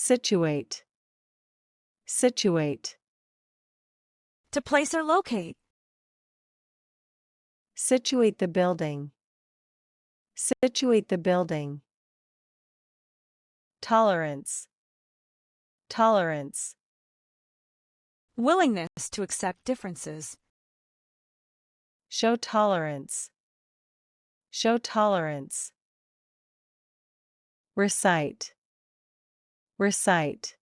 Situate. Situate. To place or locate. Situate the building. Situate the building. Tolerance. Tolerance. Willingness to accept differences. Show tolerance. Show tolerance. Recite. Recite.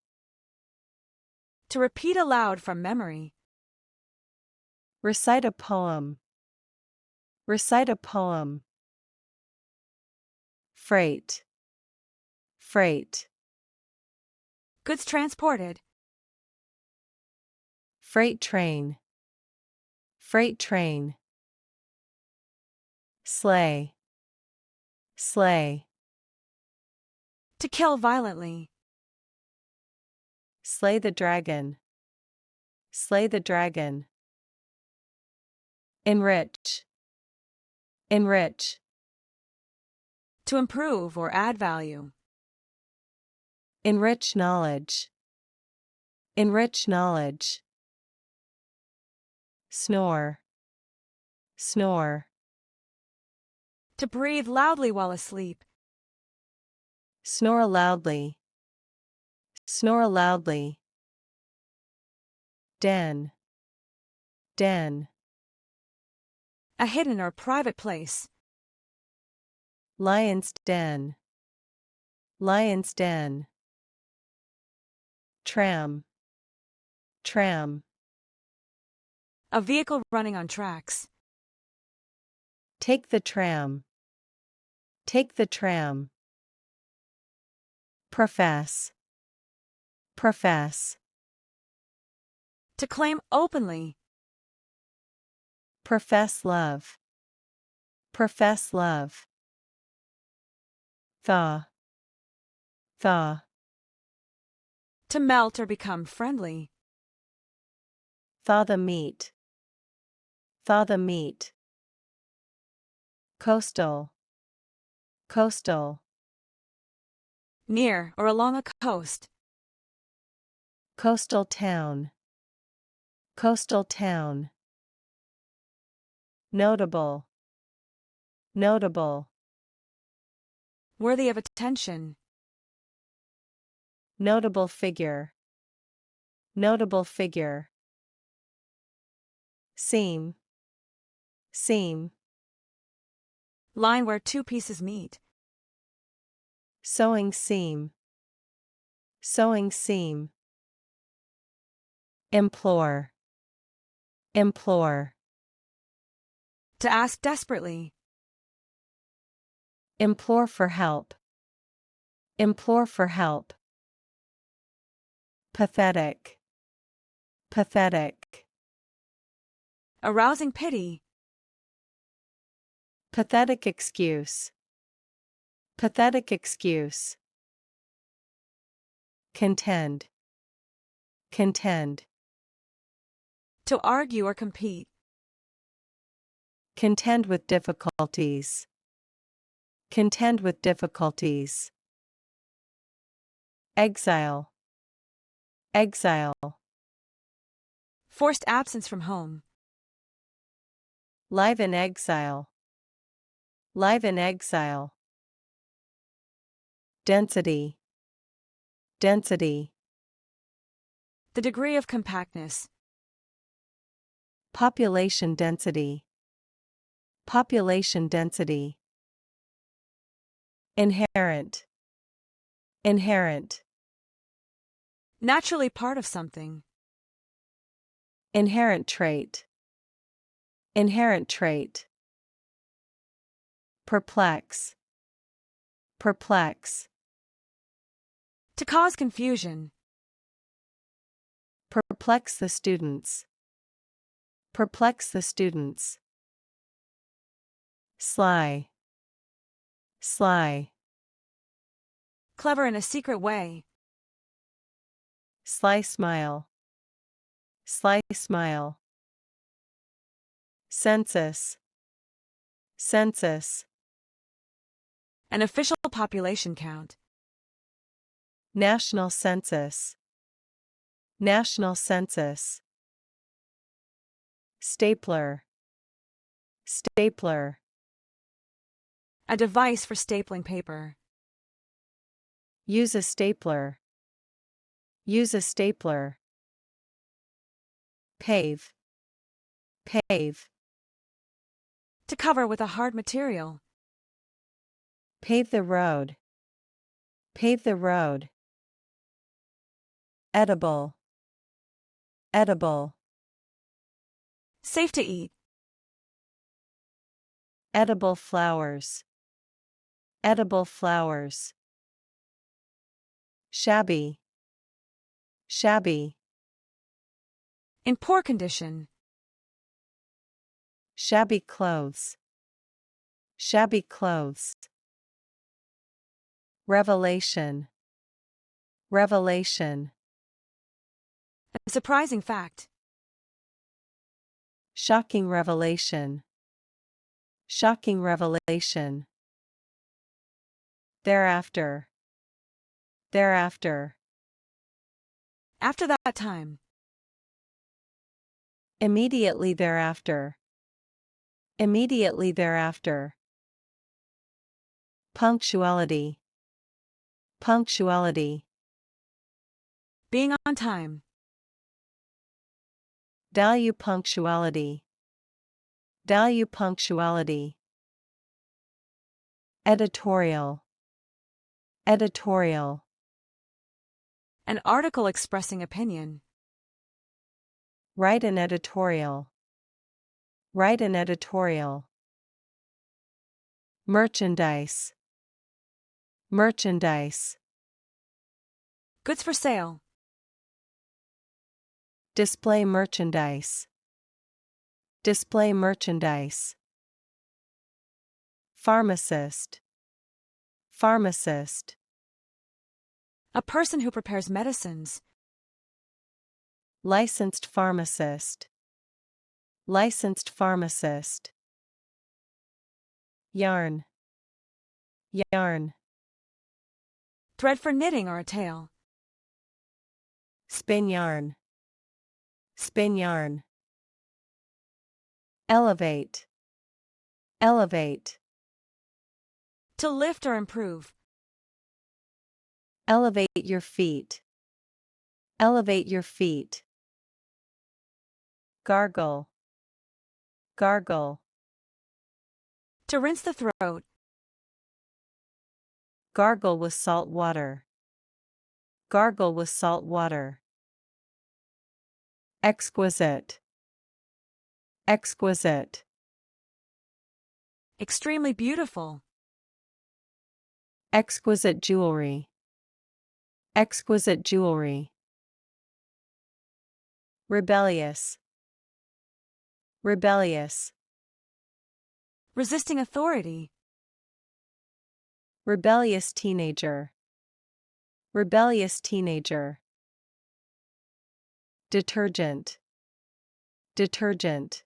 To repeat aloud from memory. Recite a poem. Recite a poem. Freight. Freight. Goods transported. Freight train. Freight train. Slay. Slay. To kill violently. Slay the dragon. Slay the dragon. Enrich. Enrich. To improve or add value. Enrich knowledge. Enrich knowledge. Snore. Snore. To breathe loudly while asleep. Snore loudly. Snore loudly. Den. Den. A hidden or private place. Lion's den. Lion's den. Tram. Tram. A vehicle running on tracks. Take the tram. Take the tram. Profess. Profess. To claim openly. Profess love. Profess love. Thaw. Thaw. To melt or become friendly. Thaw the meat. Thaw the meat. Coastal. Coastal. Near or along a coast. Coastal town. Coastal town. Notable. Notable. Worthy of attention. Notable figure. Notable figure. Seam. Seam. Line where two pieces meet. Sewing seam. Sewing seam. Implore. Implore. To ask desperately. Implore for help. Implore for help. Pathetic. Pathetic. Arousing pity. Pathetic excuse. Pathetic excuse. Contend. Contend. To argue or compete. Contend with difficulties. Contend with difficulties. Exile. Exile. Forced absence from home. Live in exile. Live in exile. Density. Density. The degree of compactness. Population density. Population density. Inherent. Inherent. Naturally part of something. Inherent trait. Inherent trait. Perplex. Perplex. To cause confusion. Perplex the students. Perplex the students. Sly. Sly. Clever in a secret way. Sly smile. Sly smile. Census. Census. An official population count. National census. National census. Stapler. Stapler. A device for stapling paper. Use a stapler. Use a stapler. Pave. Pave. To cover with a hard material. Pave the road. Pave the road. Edible. Edible. Safe to eat. Edible flowers. Edible flowers. Shabby. Shabby. In poor condition. Shabby clothes. Shabby clothes. Revelation. Revelation. A surprising fact. Shocking revelation. Shocking revelation. Thereafter. Thereafter. After that time. Immediately thereafter. Immediately thereafter. Punctuality. Punctuality. Being on time. Value punctuality. Value punctuality. Editorial. Editorial. An article expressing opinion. Write an editorial. Write an editorial. Merchandise. Merchandise. Goods for sale. Display merchandise. Display merchandise. Pharmacist. Pharmacist. A person who prepares medicines. Licensed pharmacist. Licensed pharmacist. Yarn. Yarn. Thread for knitting or a tail. Spin yarn. Spin yarn. Elevate. Elevate. To lift or improve. Elevate your feet. Elevate your feet. Gargle. Gargle. To rinse the throat. Gargle with salt water. Gargle with salt water. Exquisite. Exquisite. Extremely beautiful. Exquisite jewelry. Exquisite jewelry. Rebellious. Rebellious. Resisting authority. Rebellious teenager. Rebellious teenager. Detergent. Detergent.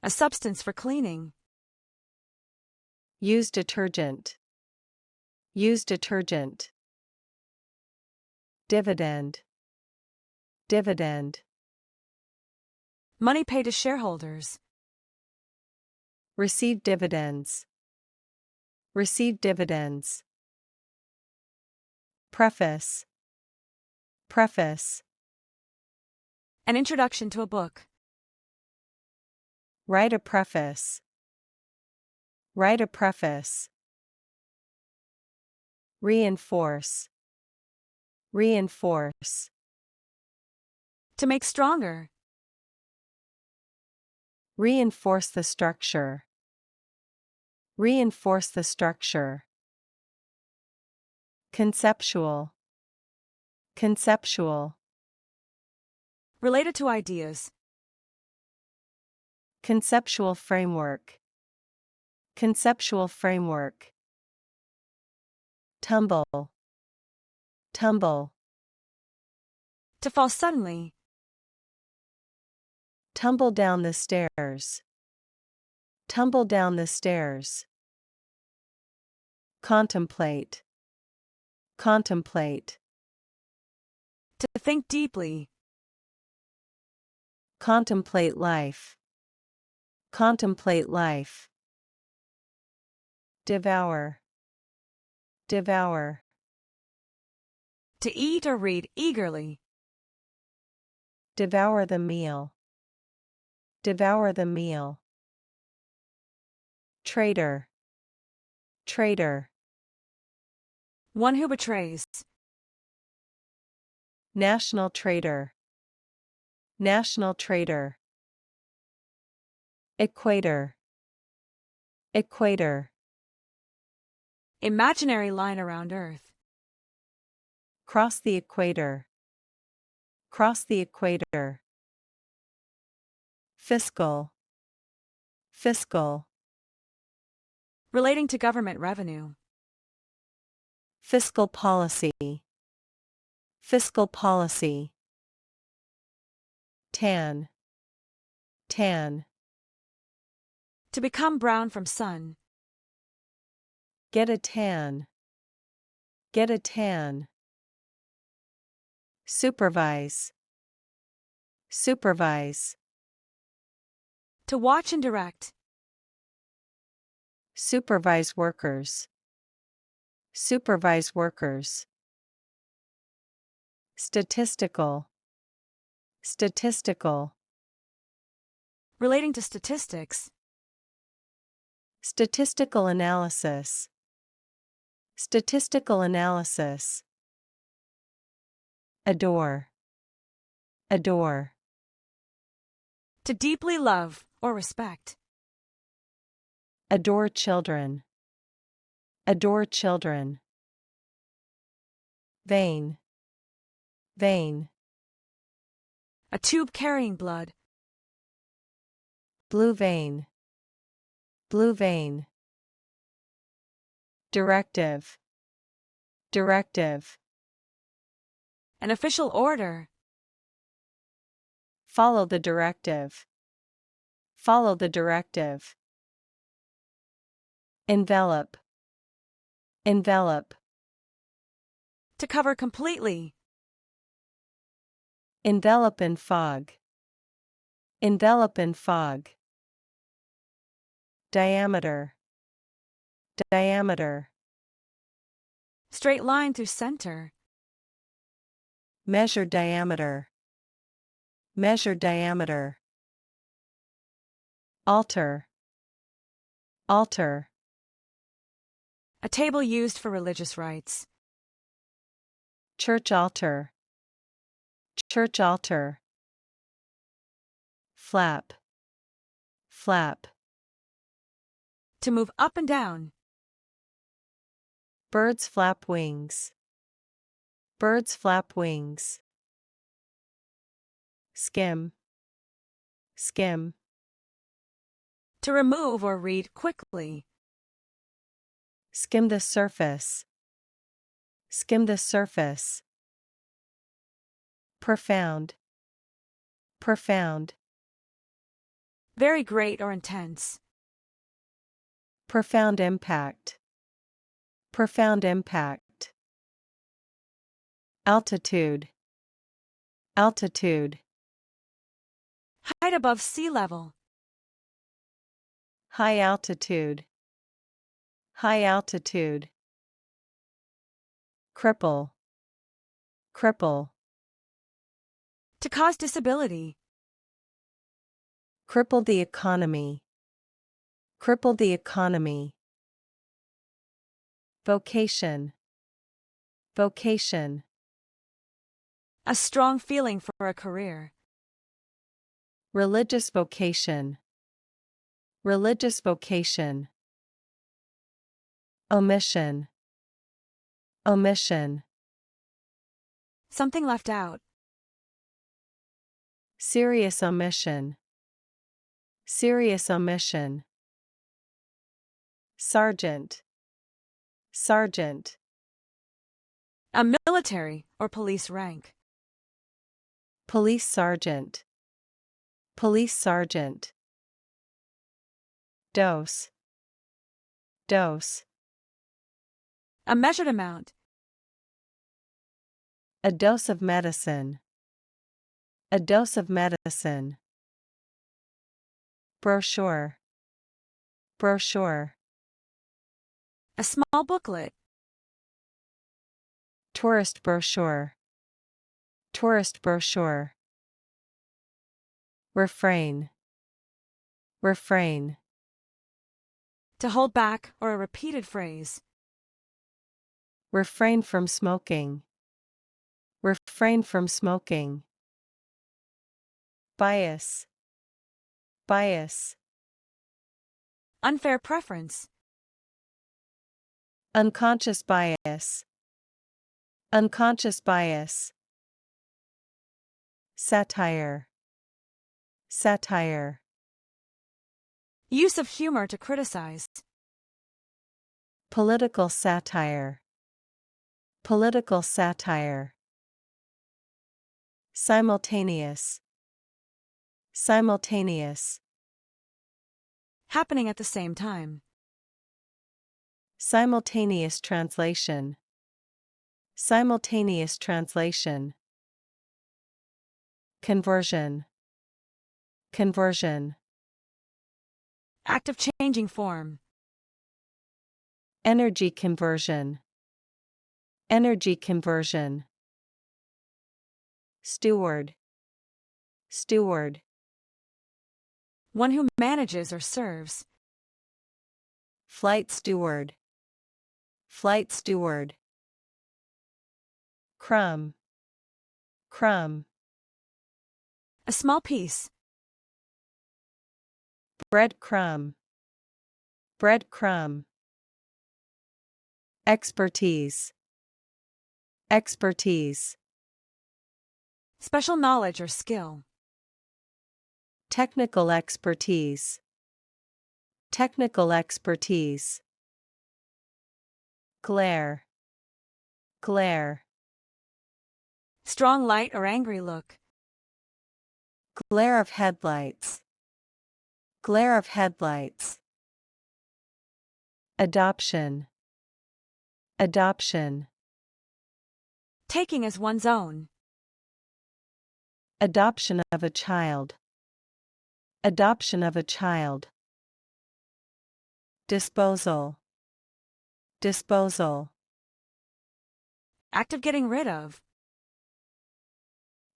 A substance for cleaning. Use detergent. Use detergent. Dividend. Dividend. Money paid to shareholders. Receive dividends. Receive dividends. Preface. Preface. An introduction to a book. Write a preface. Write a preface. Reinforce. Reinforce. To make stronger. Reinforce the structure. Reinforce the structure. Conceptual. Conceptual. Related to ideas. Conceptual framework. Conceptual framework. Tumble. Tumble. To fall suddenly. Tumble down the stairs. Tumble down the stairs. Contemplate. Contemplate. To think deeply. Contemplate life. Contemplate life. Devour. Devour. To eat or read eagerly. Devour the meal. Devour the meal. Traitor. Traitor. One who betrays. National traitor. National traitor. Equator. Equator. Imaginary line around Earth. Cross the equator. Cross the equator. Fiscal. Fiscal. Relating to government revenue. Fiscal policy. Fiscal policy. Tan. Tan. To become brown from sun. Get a tan. Get a tan. Supervise. Supervise. To watch and direct. Supervise workers. Supervise workers. Statistical. Statistical. Relating to statistics. Statistical analysis. Statistical analysis. Adore. Adore. To deeply love or respect. Adore children. Adore children. Vein. Vein. A tube carrying blood. Blue vein. Blue vein. Directive. Directive. An official order. Follow the directive. Follow the directive. Envelop. Envelop. To cover completely. Envelop in fog. Envelop in fog. Diameter. Diameter. Straight line through center. Measure diameter. Measure diameter. Altar. Altar. A table used for religious rites. Church altar. Church altar. Flap. Flap. To move up and down. Birds flap wings. Birds flap wings. Skim. Skim. To remove or read quickly. Skim the surface. Skim the surface. Profound. Profound. Very great or intense. Profound impact. Profound impact. Altitude. Altitude. Height above sea level. High altitude. High altitude. Cripple. Cripple. To cause disability. Cripple the economy. Cripple the economy. Vocation. Vocation. A strong feeling for a career. Religious vocation. Religious vocation. Omission. Omission. Something left out. Serious omission. Serious omission. Sergeant. Sergeant. A military or police rank. Police sergeant. Police sergeant. Dose. Dose. A measured amount. A dose of medicine. A dose of medicine. Brochure. Brochure. A small booklet. Tourist brochure. Tourist brochure. Refrain. Refrain. To hold back or a repeated phrase. Refrain from smoking. Refrain from smoking. Bias. Bias. Unfair preference. Unconscious bias. Unconscious bias. Satire. Satire. Use of humor to criticize. Political satire. Political satire. Simultaneous. Simultaneous. Happening at the same time. Simultaneous translation. Simultaneous translation. Conversion. Conversion. Act of changing form. Energy conversion. Energy conversion. Steward. Steward. One who manages or serves. Flight steward. Flight steward. Crumb. Crumb. A small piece. Breadcrumb. Breadcrumb. Expertise. Expertise. Special knowledge or skill. Technical expertise. Technical expertise. Glare. Glare. Strong light or angry look. Glare of headlights. Glare of headlights. Adoption. Adoption. Taking as one's own. Adoption of a child. Adoption of a child. Disposal. Disposal. Act of getting rid of.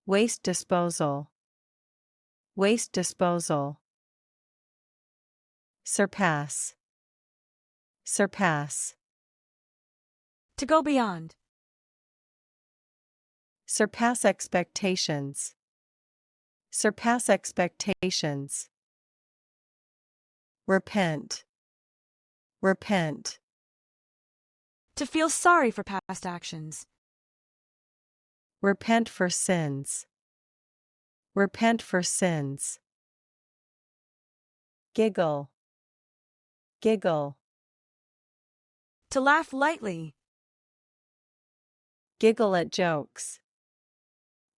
Waste disposal. Waste disposal. Surpass. Surpass. To go beyond. Surpass expectations. Surpass expectations. Repent. Repent. To feel sorry for past actions. Repent for sins. Repent for sins. Giggle. Giggle. To laugh lightly. Giggle at jokes.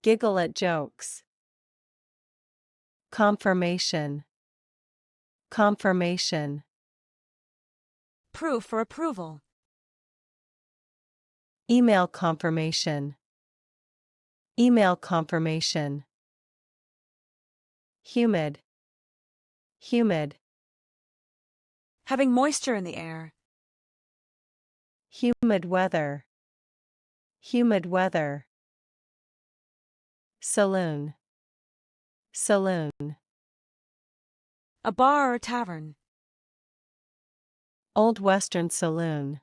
Giggle at jokes. Confirmation. Confirmation. Proof for approval. Email confirmation. Email confirmation. Humid. Humid. Having moisture in the air. Humid weather. Humid weather. Saloon. Saloon. A bar or tavern. Old Western saloon.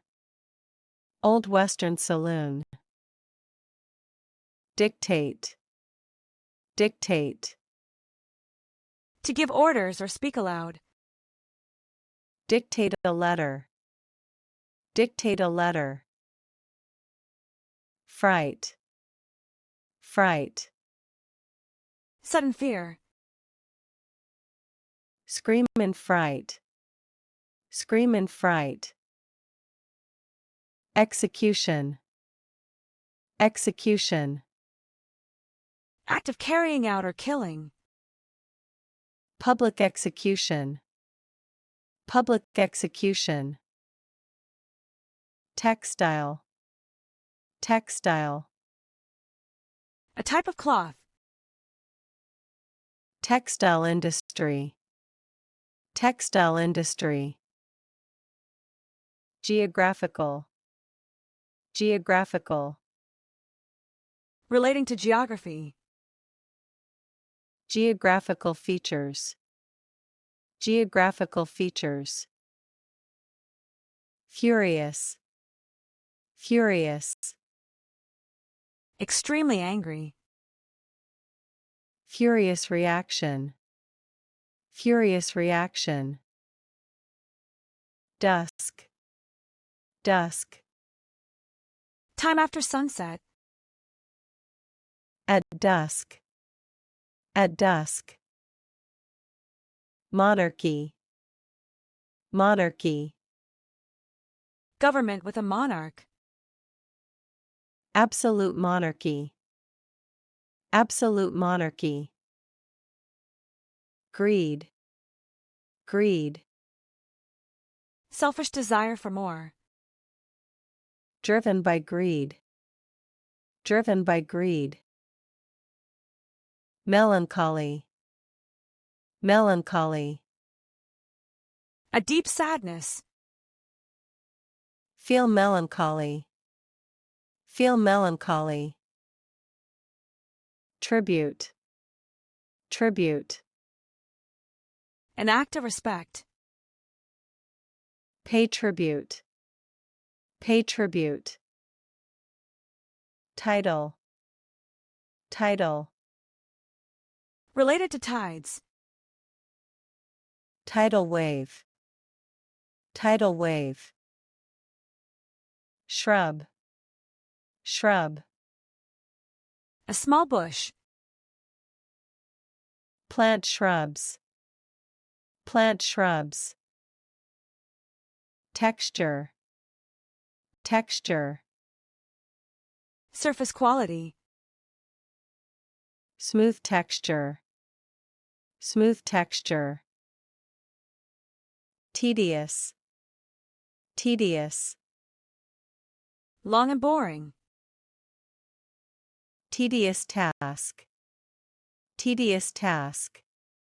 Old Western saloon. Dictate. Dictate. To give orders or speak aloud. Dictate a letter. Dictate a letter. Fright. Fright. Sudden fear. Scream in fright. Scream in fright. Execution. Execution. Act of carrying out or killing. Public execution. Public execution. Textile. Textile. A type of cloth. Textile industry. Textile industry. Geographical. Geographical. Relating to geography. Geographical features. Geographical features. Furious. Furious. Extremely angry. Furious reaction. Furious reaction. Dusk. Dusk. Time after sunset. At dusk. At dusk. Monarchy. Monarchy. Government with a monarch. Absolute monarchy. Absolute monarchy. Greed. Greed. Selfish desire for more. Driven by greed. Driven by greed. Melancholy. Melancholy. A deep sadness. Feel melancholy. Feel melancholy. Tribute. Tribute. An act of respect. Pay tribute. Pay tribute. Title. Title. Related to tides. Tidal wave. Tidal wave. Shrub. Shrub. A small bush. Plant shrubs. Plant shrubs. Texture. Texture. Surface quality. Smooth texture. Smooth texture. Tedious. Tedious. Long and boring. Tedious task. Tedious task.